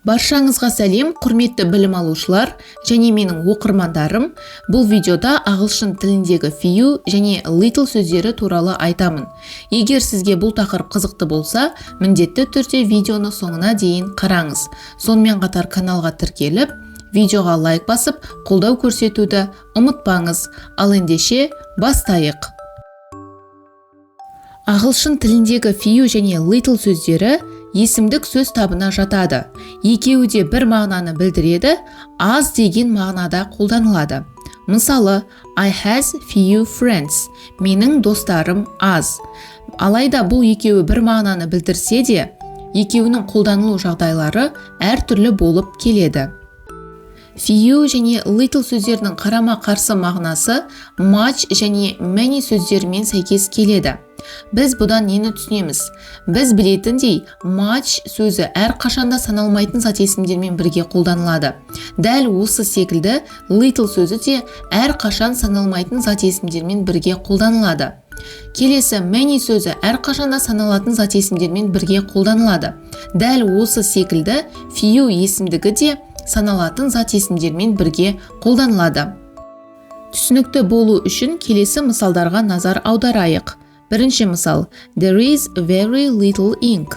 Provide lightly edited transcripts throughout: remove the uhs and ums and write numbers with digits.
Баршаңызға сәлем, құрметті білім алушылар және менің оқырмандарым. Бұл видеода ағылшын тіліндегі few және little сөздері туралы айтамын. Егер сізге бұл тақырып қызықты болса, міндетті түрде видеоны соңына дейін қараңыз. Сонымен қатар каналға тіркеліп, видеоға лайк басып, қолдау көрсетуді ұмытпаңыз. Ал ендеше бастайық. Ағылшын тіліндегі few және little сөздері есімдік сөз табына жатады. Екеуі де бір мағынаны білдіреді, аз деген мағынада қолданылады. Мысалы, I has few friends. Менің достарым аз. Алайда бұл екеуі бір мағынаны білдірсе де, екеуінің қолданылу жағдайлары әртүрлі болып келеді. Few және little сөздерінің қарама-қарсы мағынасы much және many сөздерімен сәйкес келеді. Біз бұдан нені түсінеміз? Біз білетіндей, much сөзі әрқашанда саналмайтын зат есімдермен бірге қолданылады. Дәл осы секілді little сөзі де әрқашан саналмайтын зат есімдермен бірге қолданылады. Келесі many сөзі әрқашанда саналатын зат есімдермен бірге қолданылады. Дәл осы секілді few есімдігі де саналатын зат есімдермен бірге қолданылады. Түсінікті болу үшін келесі мысалдарға назар аударайық. Бірінші мысал, there is very little ink.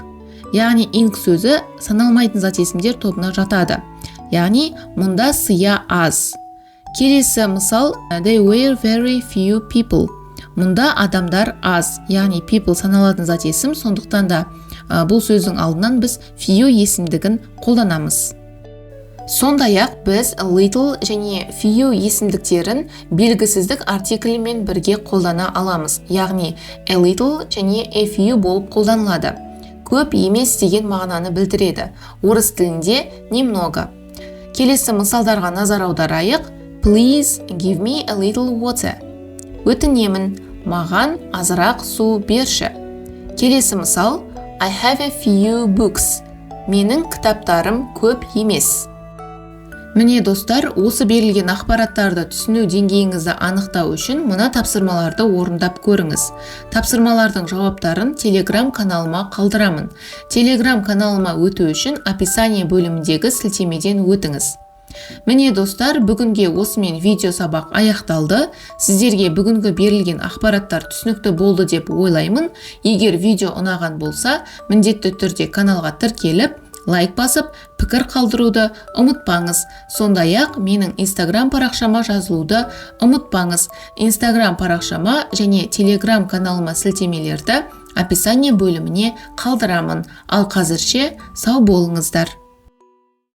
Яғни ink сөзі саналмайтын зат есімдер тобына жатады. Яғни мұнда сия аз. Келесі мысал, they were very few people. Мұнда адамдар аз. Яғни people саналатын зат есім, сондықтан да бұл сөздің алдынан біз few есімдігін қолданамыз. Сондай-ақ біз little және few есімдіктерін белгісіздік артиклімен бірге қолдана аламыз. Яғни a little және a few болып қолданылады. Көп емес деген мағынаны білдіреді. Орыс тілінде немного. Келесі мысалдарға назар аударайық. Please give me a little water. Өтінемін, маған азырақ су берші. Келесі мысал. I have a few books. Менің кітаптарым көп емес. Міне достар, осы берілген ақпараттарды түсіну деңгейіңізді анықтау үшін мына тапсырмаларды орындап көріңіз. Тапсырмалардың жауаптарын Telegram каналыма қалдырамын. Telegram каналыма өту үшін описание бөліміндегі сілтемеден өтіңіз. Міне достар, бүгінге осымен видео сабақ аяқталды. Сіздерге бүгінгі берілген ақпараттар түсінікті болды деп ойлаймын. Егер видео ұнаған болса, міндетті түрде каналға тіркеліп, лайк басып, пікір қалдыруды ұмытпаңыз. Сондай-ақ менің Instagram парақшама жазылуды ұмытпаңыз. Instagram парақшама және Telegram каналыма сілтемелерді описание бөліміне қалдырамын. Ал қазірше сау болыңыздар.